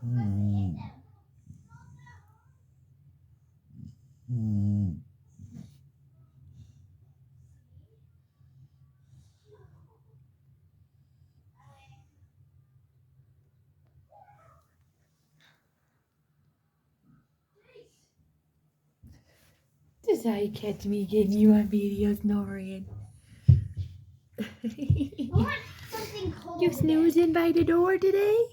Mm. Mm. This is how you catch me getting you on video snoring. I want something cold You over there. snoozing by the door today?